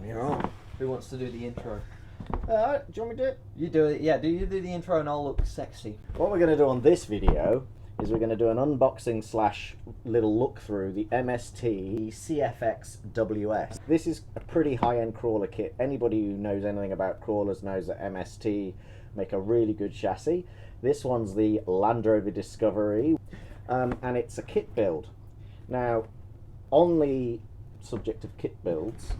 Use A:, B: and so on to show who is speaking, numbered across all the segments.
A: You're on.
B: Who wants to do the intro?
A: Do you want me to do it?
B: You do it, yeah. You do the intro and I'll look sexy.
A: What we're going to do on this video is we're going to do an unboxing slash little look through the MST CFX-WS. This is a pretty high-end crawler kit. Anybody who knows anything about crawlers knows that MST make a really good chassis. This one's the Landover Discovery, and it's a kit build. Now, on the subject of kit builds,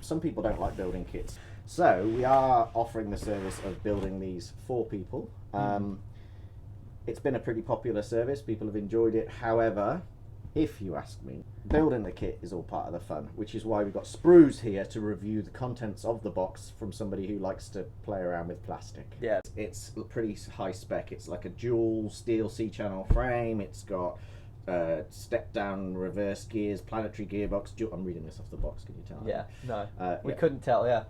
A: some people don't like building kits. So we are offering the service of building these for people. It's been a pretty popular service, people have enjoyed it. However, if you ask me, building the kit is all part of the fun, which is why we've got Sprues here to review the contents of the box from somebody who likes to play around with plastic.
B: Yeah.
A: It's pretty high spec. It's like a dual steel C-channel frame. It's got step down reverse gears, planetary gearbox. I'm reading this off the box, can you tell?
B: Yeah, no, we
A: yeah.
B: couldn't tell, yeah.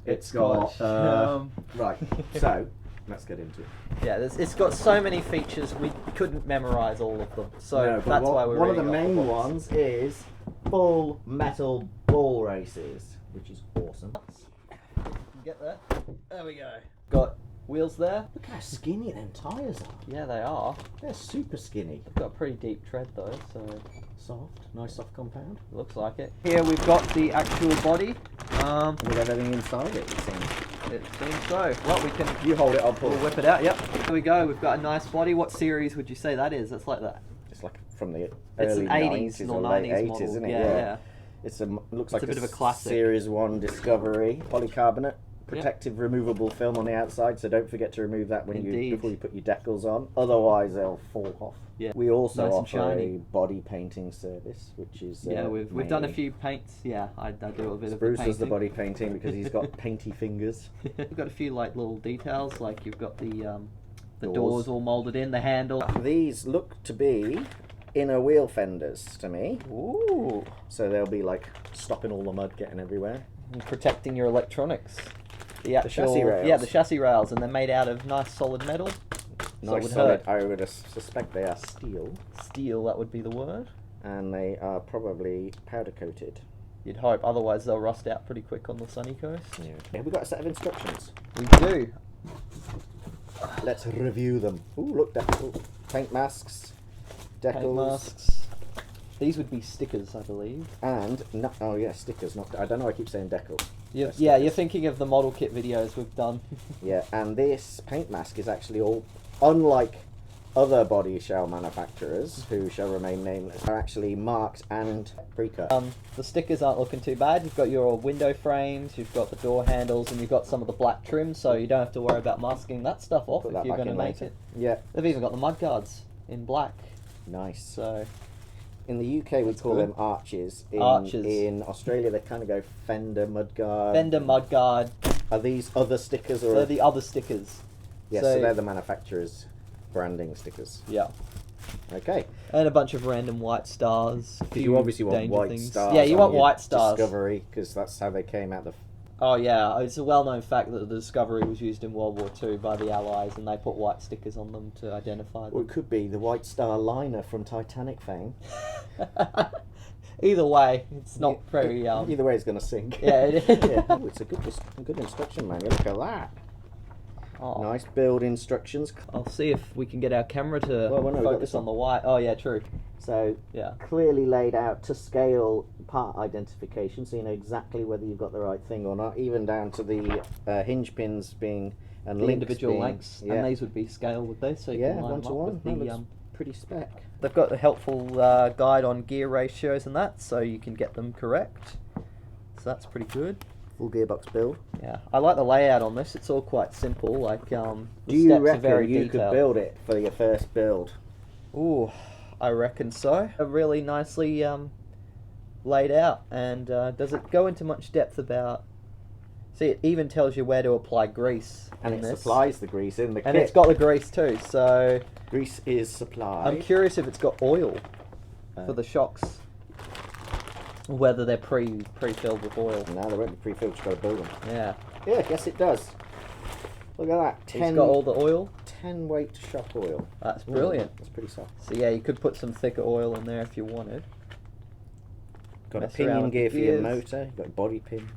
A: It's got, right, so let's get into it.
B: Yeah, it's got so many features, we couldn't memorize all of them. So
A: No,
B: that's why we're
A: one of the
B: reading off
A: main
B: the box.
A: ones is full metal ball races, which is awesome.
B: Get there. There we go. Got wheels there.
A: Look how skinny them tyres are.
B: Yeah, they are.
A: They're super skinny.
B: They've got a pretty deep tread though, so
A: Soft, nice soft compound.
B: looks like it. Here we've got the actual body.
A: With everything inside it seems.
B: It seems so. Well, we can.
A: You hold it, I'll pull.
B: We'll whip it out. Yep. There we go. We've got a nice body. What series would you say that is? That's like that.
A: It's like from the
B: It's
A: early
B: an 80s
A: 90s
B: or
A: or late
B: 90s
A: 80s,
B: model.
A: isn't it?
B: Yeah.
A: It's looks like
B: a bit of a classic.
A: Series 1 Discovery. Polycarbonate. Protective removable film on the outside, so don't forget to remove that when before you put your decals on, otherwise they'll fall off.
B: Yeah.
A: We also
B: Nice and
A: offer
B: shiny.
A: a body painting service, which is
B: Yeah, we've done a few paints. Yeah, I do a bit of the
A: Spruce
B: painting.
A: does the body painting because he's got painty fingers.
B: We've got a few like little details, like you've got the
A: Doors.
B: doors all molded in, the handle.
A: These look to be inner wheel fenders to me.
B: Ooh,
A: So they'll be like stopping all the mud getting everywhere.
B: and protecting your electronics. The actual,
A: chassis rails.
B: Yeah, the chassis rails, and they're made out of nice solid metal. So it
A: Nice
B: would
A: solid.
B: hurt.
A: I would suspect they are steel,
B: Steel, that would be the word.
A: and they are probably powder coated.
B: You'd hope, otherwise they'll rust out pretty quick on the sunny coast.
A: Yeah. We've got a set of instructions.
B: We do.
A: Let's review them. Ooh, look, paint masks, decals,
B: Paint masks. These would be stickers, I believe.
A: and oh yeah, stickers. Not I don't know. I keep saying decals.
B: Yeah,
A: Stickers.
B: you're thinking of the model kit videos we've done.
A: Yeah, and this paint mask is actually all, unlike other body shell manufacturers who shall remain nameless, are actually marked and pre-cut.
B: The stickers aren't looking too bad. You've got your window frames, you've got the door handles, and you've got some of the black trim, so you don't have to worry about masking that stuff off
A: Put
B: if
A: that
B: you're
A: back
B: going to
A: in
B: make
A: later.
B: it.
A: Yeah,
B: They've even got the mud guards in black,
A: nice.
B: so
A: In the UK, we
B: That's
A: call
B: cool.
A: them arches.
B: Arches.
A: In Australia, they kind of go fender, mudguard.
B: fender mud guard.
A: Are these other stickers or?
B: They're the other stickers.
A: Yeah, so they're the manufacturer's branding stickers.
B: Yeah,
A: Okay.
B: and a bunch of random white stars.
A: Because you obviously want
B: danger
A: white
B: things.
A: stars.
B: Yeah, you
A: on
B: want
A: your
B: white stars.
A: Discovery, because that's how they came out the.
B: Oh yeah, it's a well-known fact that the Discovery was used in World War II by the Allies, and they put white stickers on them to identify
A: Or
B: them.
A: it could be the White Star liner from Titanic fame.
B: Either way, it's not very.
A: Either way, it's going to sink.
B: Yeah, it is.
A: Yeah. Oh, it's a good instruction manual. Look at that.
B: Oh.
A: Nice build instructions.
B: I'll see if we can get our camera to
A: Well, no, we've got
B: focus
A: this
B: on
A: one.
B: the white. Oh yeah, true.
A: So
B: Yeah.
A: clearly laid out to scale part identification, so you know exactly whether you've got the right thing or not, even down to the hinge pins being and
B: The
A: links
B: individual
A: being,
B: lengths,
A: Yeah,
B: and these would be scaled with this, so you
A: yeah,
B: can line
A: one
B: them
A: to
B: up
A: one.
B: with
A: That
B: the.
A: looks pretty spec.
B: They've got a helpful guide on gear ratios and that, so you can get them correct. So that's pretty good.
A: Full gearbox build.
B: Yeah, I like the layout on this. It's all quite simple. Like, the
A: Do you
B: steps are
A: reckon
B: very
A: you
B: detailed.
A: could build it for your first build?
B: Ooh, I reckon so. Really nicely laid out, and does it go into much depth about? See, it even tells you where to apply grease,
A: And
B: in
A: it
B: this.
A: supplies the grease in the kit.
B: And it's got the grease too. So
A: Grease is supplied.
B: I'm curious if it's got oil for the shocks, whether they're pre-filled with oil.
A: No, they won't be pre-filled, you've got to build them.
B: Yeah,
A: Yeah, yes it does. Look at that.
B: it's got all the oil.
A: 10 weight shock oil.
B: That's
A: Ooh,
B: brilliant.
A: that's pretty soft.
B: So yeah, you could put some thicker oil in there if you wanted.
A: Got
B: Mess
A: a
B: around
A: pinion
B: with the
A: gear for your
B: gears.
A: motor. You've got a body pin.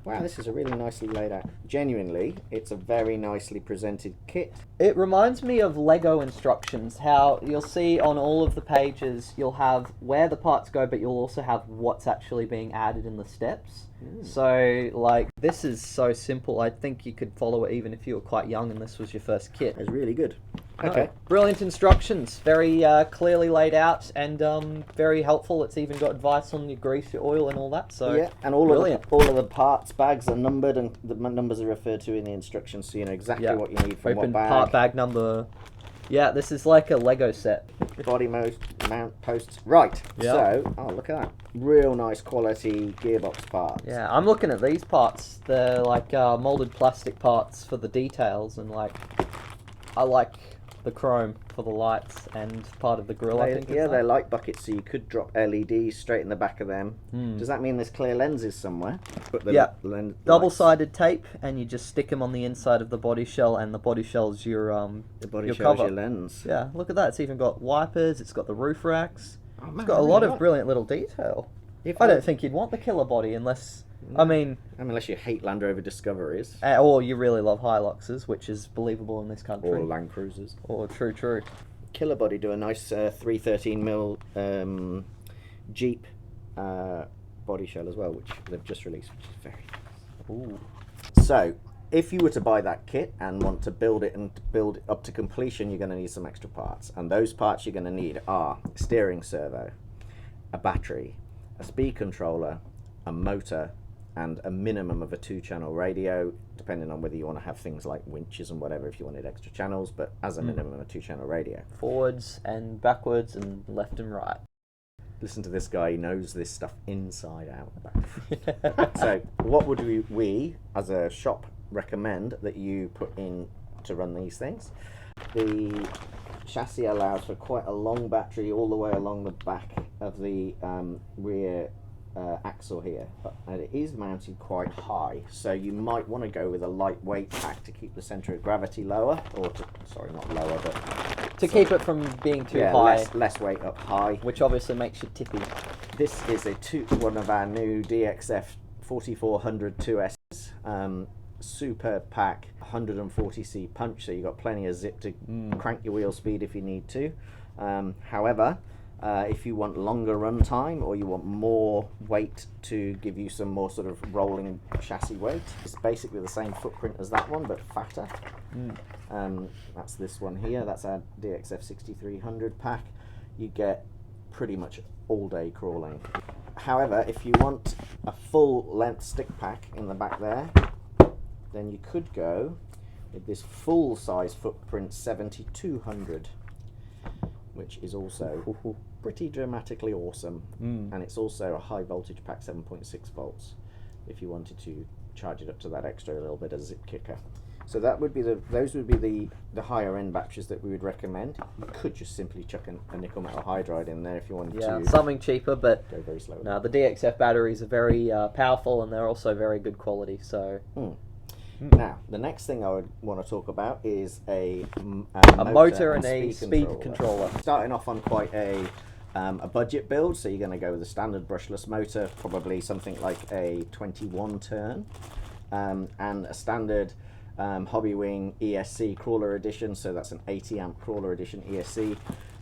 A: Wow, this is a really nicely laid out. Genuinely, it's a very nicely presented kit.
B: It reminds me of Lego instructions, how you'll see on all of the pages, you'll have where the parts go, but you'll also have what's actually being added in the steps. So, like, this is so simple. I think you could follow it even if you were quite young and this was your first kit.
A: It's really good. Okay.
B: Brilliant instructions, very clearly laid out and very helpful. It's even got advice on your grease, your oil and all that. So
A: yeah, and all of the parts bags are numbered and the numbers are referred to in the instructions, so you know exactly what you need from
B: Open
A: what bag.
B: part bag number. Yeah, this is like a Lego set.
A: Body mount posts. Right, so, oh look at that. Real nice quality gearbox parts.
B: Yeah, I'm looking at these parts. They're like molded plastic parts for the details, and like, I like the chrome for the lights and part of the grille, I think.
A: Yeah, they're light buckets, so you could drop LEDs straight in the back of them. Does that mean there's clear lenses somewhere? Put the
B: double-sided tape, and you just stick them on the inside of the body shell, and the body shell's your
A: the body
B: your
A: shell's
B: cover.
A: your lens.
B: Yeah, look at that. It's even got wipers. It's got the roof racks.
A: Oh, man,
B: it's got a lot of brilliant little detail. I don't think you'd want the killer body unless,
A: unless you hate Land Rover Discoveries.
B: Or you really love Hiluxes, which is believable in this country.
A: Or Land Cruisers.
B: Or true.
A: Killer body do a nice 313mm Jeep body shell as well, which they've just released, which is very nice.
B: Ooh.
A: So, if you were to buy that kit and want to build it and build it up to completion, you're going to need some extra parts. And those parts you're going to need are a steering servo, a battery, a speed controller, a motor, and a minimum of a 2-channel radio, depending on whether you want to have things like winches and whatever if you wanted extra channels, but as a minimum a 2-channel radio.
B: Forwards and backwards and left and right.
A: Listen to this guy, he knows this stuff inside out. So what would we as a shop recommend that you put in to run these things? The chassis allows for quite a long battery all the way along the back of the rear axle here, and it is mounted quite high, so you might want to go with a lightweight pack to keep the centre of gravity lower, or not lower, but
B: to keep it from being too high,
A: less weight up high,
B: which obviously makes you tippy.
A: This is one of our new DXF 4400 2S, superb pack, 140c punch, so you've got plenty of zip to crank your wheel speed if you need to. However, if you want longer run time or you want more weight to give you some more sort of rolling chassis weight, it's basically the same footprint as that one but fatter. That's this one here, that's our DXF 6300 pack. You get pretty much all day crawling. However, if you want a full length stick pack in the back there, then you could go with this full size footprint 7200, which is also pretty dramatically awesome. And it's also a high voltage pack, 7.6 volts, if you wanted to charge it up to that extra little bit of zip kicker. So that would be those would be the higher end batteries that we would recommend. You could just simply chuck a nickel metal hydride in there if you wanted to.
B: Something cheaper, but
A: go very slowly.
B: No, the DXF batteries are very powerful and they're also very good quality. So.
A: Now, the next thing I would want to talk about is a motor and a speed controller. Starting off on quite a budget build, so you're going to go with a standard brushless motor, probably something like a 21 turn, and a standard Hobbywing ESC crawler edition, so that's an 80 amp crawler edition ESC.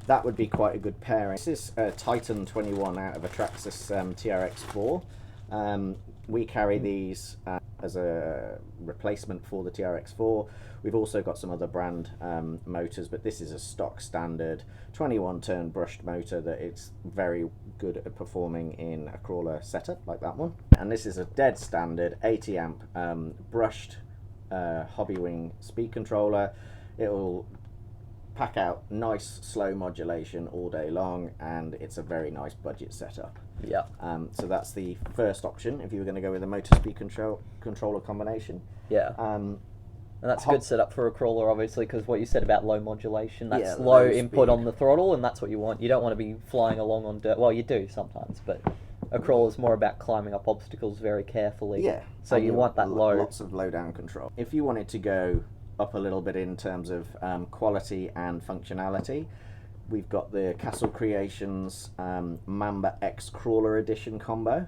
A: That would be quite a good pairing. This is a Titan 21 out of a Traxxas TRX4. We carry these as a replacement for the TRX4. We've also got some other brand motors, but this is a stock standard 21 turn brushed motor that it's very good at performing in a crawler setup like that one. And this is a dead standard 80 amp brushed Hobbywing speed controller. It'll pack out nice slow modulation all day long, and it's a very nice budget setup.
B: Yeah.
A: So that's the first option if you were going to go with a motor speed controller combination.
B: Yeah. And that's a good setup for a crawler, obviously, because what you said about low modulation, that's low input on the throttle, and that's what you want. You don't want to be flying along on dirt. Well, you do sometimes, but a crawler is more about climbing up obstacles very carefully.
A: Yeah.
B: So you want that low.
A: Lots of low down control. If you wanted to go up a little bit in terms of quality and functionality, we've got the Castle Creations Mamba X Crawler Edition combo.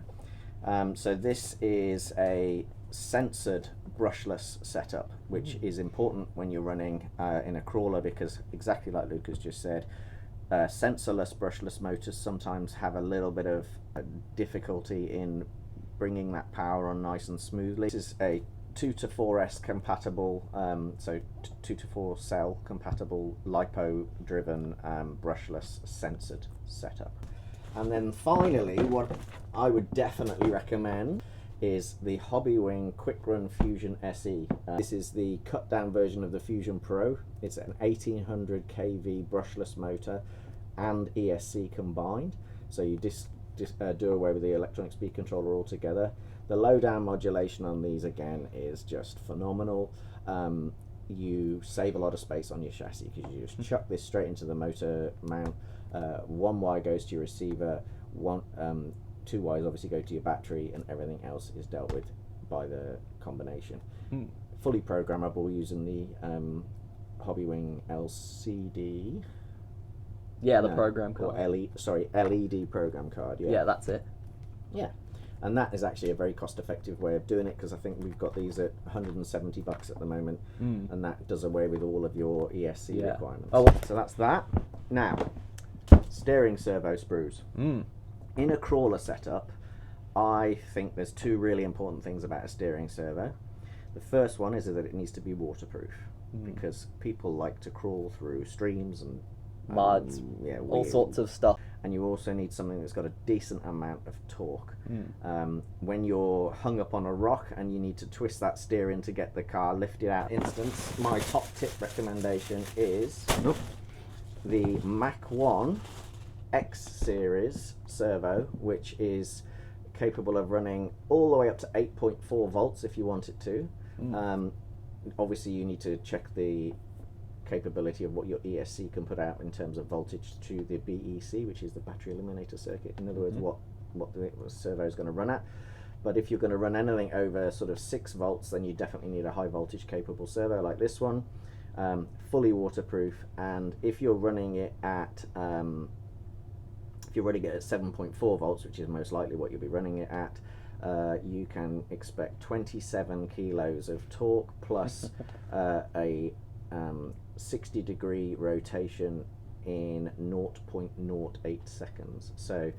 A: So this is a censored brushless setup, which is important when you're running in a crawler, because exactly like Luca's just said, sensorless brushless motors sometimes have a little bit of difficulty in bringing that power on nice and smoothly. This is a 2 to 4S compatible, so 2 to 4 cell compatible LiPo driven brushless censored setup. And then finally, what I would definitely recommend is the Hobbywing Quick Run Fusion SE. This is the cut down version of the Fusion Pro. It's an 1800 kV brushless motor and ESC combined, so you do away with the electronic speed controller altogether. The low down modulation on these again is just phenomenal. You save a lot of space on your chassis because you just chuck this straight into the motor mount. One wire goes to your receiver, two wires obviously go to your battery, and everything else is dealt with by the combination. Fully programmable using the Hobbywing LCD.
B: Yeah, the program card.
A: Or LED program card.
B: Yeah, that's it.
A: Yeah, and that is actually a very cost-effective way of doing it, because I think we've got these at $170 at the moment, and that does away with all of your ESC requirements. So that's that. Now, steering servo sprues. In a crawler setup, I think there's two really important things about a steering servo. The first one is that it needs to be waterproof, because people like to crawl through streams and
B: muds, all sorts of stuff.
A: And you also need something that's got a decent amount of torque. When you're hung up on a rock and you need to twist that steering to get the car lifted out instance, my top tip recommendation is the Mach 1 X series servo, which is capable of running all the way up to 8.4 volts if you want it to. Obviously you need to check the capability of what your ESC can put out in terms of voltage to the BEC, which is the battery eliminator circuit. In other words, what the servo is going to run at. But if you're going to run anything over sort of 6 volts, then you definitely need a high voltage capable servo like this one. Fully waterproof, and if you're running it at 7.4 volts, which is most likely what you'll be running it at, you can expect 27 kilos of torque plus a 60-degree rotation in 0.08 seconds. So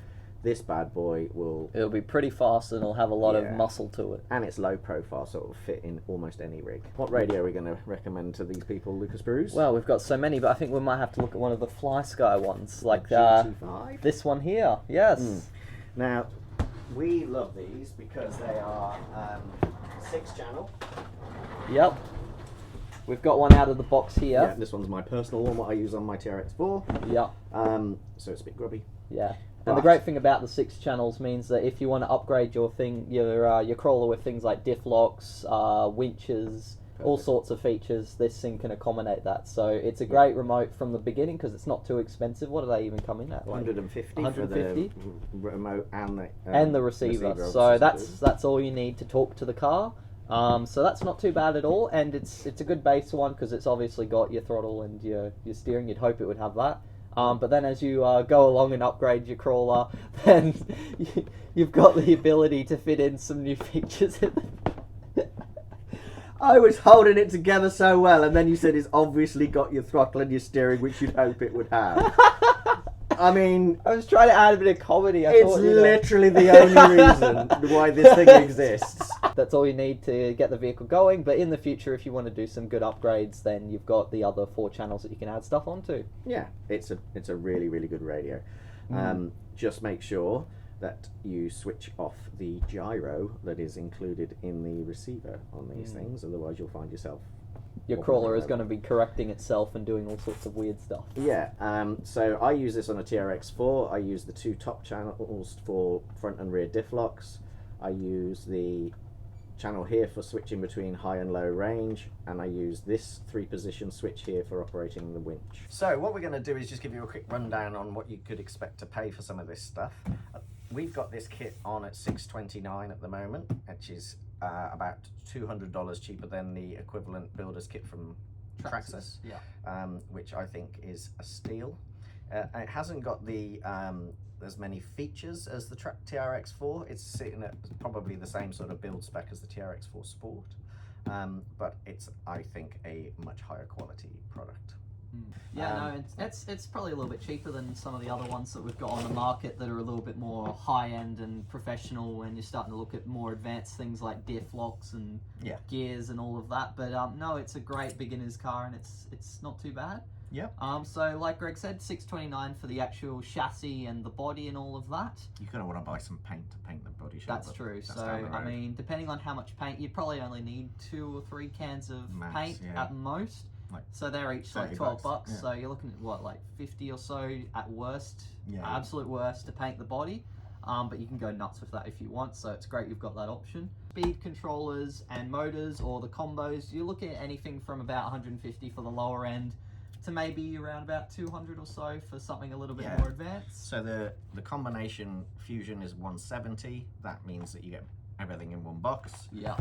A: this bad boy it'll
B: be pretty fast, and it'll have a lot of muscle to it.
A: And it's low profile, so it'll fit in almost any rig. What radio are we going to recommend to these people, Luca Sprues?
B: Well, we've got so many, but I think we might have to look at one of the Fly Sky ones, like
A: GT5?
B: This one here. Yes.
A: Now, we love these because they are 6-channel.
B: Yep. We've got one out of the box here.
A: Yeah, this one's my personal one, what I use on my TRX4.
B: Yeah.
A: So it's a bit grubby.
B: Yeah. And the great thing about the 6 channels means that if you want to upgrade your crawler with things like diff locks, winches, all sorts of features, this thing can accommodate that. So it's a great remote from the beginning because it's not too expensive. What do they even come in at? Like
A: 150
B: for
A: the remote
B: and the receiver. So that's all you need to talk to the car. So that's not too bad at all, and it's a good base one because it's obviously got your throttle and your steering. You'd hope it would have that. But then as you go along and upgrade your crawler, then you've got the ability to fit in some new features in it.
A: I was holding it together so well, and then you said it's obviously got your throttle and your steering, which you'd hope it would have. I mean,
B: I was trying to add a bit of comedy.
A: It's literally the only reason why this thing exists.
B: That's all you need to get the vehicle going, but in the future, if you want to do some good upgrades, then you've got the other 4 channels that you can add stuff onto. Yeah,
A: it's a really, really good radio. Just make sure that you switch off the gyro that is included in the receiver on these things, otherwise you'll find yourself...
B: Your crawler is going to be correcting itself and doing all sorts of weird stuff.
A: Yeah, so I use this on a TRX4. I use the 2 top channels for front and rear diff locks. I use the channel here for switching between high and low range, and I use this 3-position switch here for operating the winch. So what we're going to do is just give you a quick rundown on what you could expect to pay for some of this stuff. We've got this kit on at $629 at the moment, which is about $200 cheaper than the equivalent builder's kit from Traxxas, which I think is a steal. It hasn't got the as many features as the TRX4. It's sitting at probably the same sort of build spec as the TRX4 Sport, but it's, I think, a much higher quality product.
B: Yeah, no, it's probably a little bit cheaper than some of the other ones that we've got on the market that are a little bit more high-end and professional when you're starting to look at more advanced things like diff locks and gears and all of that. But no, it's a great beginner's car, and it's not too bad.
A: Yep.
B: So like Greg said, $629 for the actual chassis and the body and all of that.
A: You're going to want to buy some paint to paint the body shape.
B: That's true. So, I mean, depending on how much paint, you probably only need 2 or 3 cans of paint at most. So they're each like $12. So you're looking at what, like 50 or so at worst, absolute worst, to paint the body. But you can go nuts with that if you want. So it's great you've got that option. Speed controllers and motors, or the combos, you're looking at anything from about 150 for the lower end to maybe around about 200 or so for something a little bit more advanced.
A: So the combination fusion is 170. That means that you get everything in one box.
B: Yeah.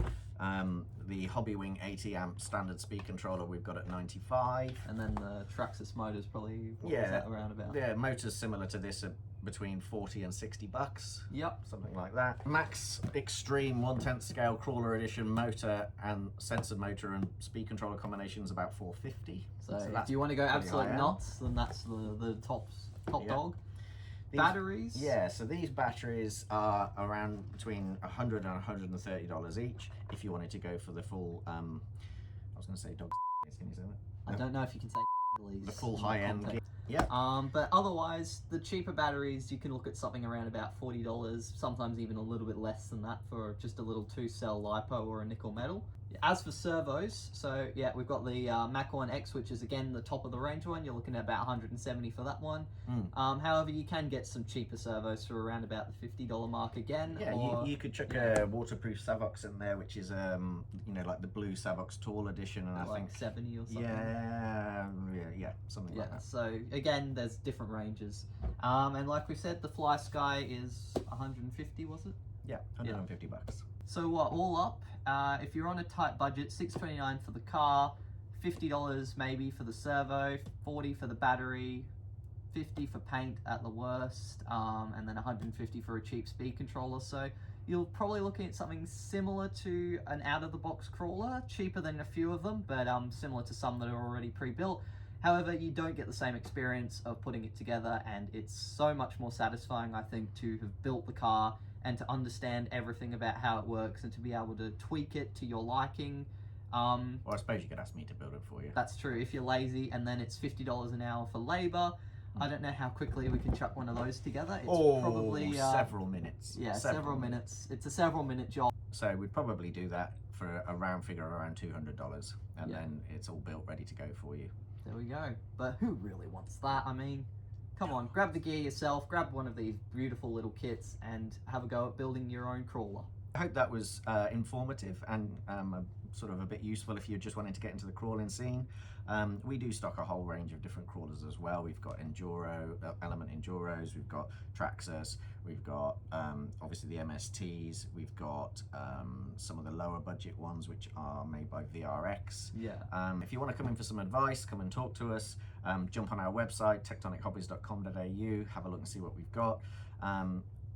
A: The Hobbywing 80 amp standard speed controller we've got at 95.
B: And then the Traxxas motor's probably what was that around about?
A: Yeah, motors similar to this are between 40 and 60 bucks.
B: Yep.
A: Something like that. Max Extreme 1/10 scale crawler edition motor and sensor motor and speed controller combination is about 450.
B: So if you want to go absolute nuts, then that's the top dog. Batteries?
A: Yeah, so these batteries are around between $100 and $130 each. If you wanted to go for the full, I was going to say dog. Can you say that?
B: I don't know if you can say
A: the full high-end gear. Yeah.
B: But otherwise, the cheaper batteries, you can look at something around about $40, sometimes even a little bit less than that for just a little 2-cell LiPo or a nickel metal. As for servos, so yeah, we've got the Mach 1 X, which is again the top of the range one. You're looking at about 170 for that one. However, you can get some cheaper servos for around about the $50 mark again.
A: Yeah, you could chuck a waterproof Savox in there, which is you know, like the blue Savox Tall Edition, and I
B: like
A: think
B: 70 or something.
A: Yeah, something like that.
B: So again, there's different ranges, and like we said, the Fly Sky is 150, was it?
A: Yeah, 150 bucks.
B: So what, all up, if you're on a tight budget, $629 for the car, $50 maybe for the servo, $40 for the battery, $50 for paint at the worst, and then $150 for a cheap speed controller. So you're probably looking at something similar to an out-of-the-box crawler, cheaper than a few of them, but similar to some that are already pre-built. However, you don't get the same experience of putting it together, and it's so much more satisfying, I think, to have built the car and to understand everything about how it works and to be able to tweak it to your liking.
A: Well, I suppose you could ask me to build it for you.
B: That's true, if you're lazy, and then it's $50 an hour for labor. I don't know how quickly we can chuck one of those together. It's probably
A: several minutes.
B: Yeah, several minutes. It's a several-minute job.
A: So we'd probably do that for a round figure around $200, and then it's all built, ready to go for you.
B: There we go. But who really wants that? I mean, come on, grab the gear yourself, grab one of these beautiful little kits, and have a go at building your own crawler.
A: I hope that was informative and sort of a bit useful if you're just wanting to get into the crawling scene. We do stock a whole range of different crawlers as well. We've got Enduro, Element Enduros, we've got Traxxas, we've got obviously the MSTs, we've got some of the lower budget ones which are made by VRX.
B: Yeah.
A: If you want to come in for some advice, come and talk to us. Jump on our website, tectonichobbies.com.au, have a look and see what we've got.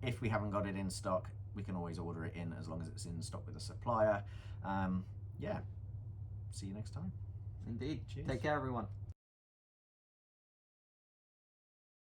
A: If we haven't got it in stock, we can always order it in as long as it's in stock with a supplier. Yeah, see you next time.
B: Indeed.
A: Cheers.
B: Take care, everyone.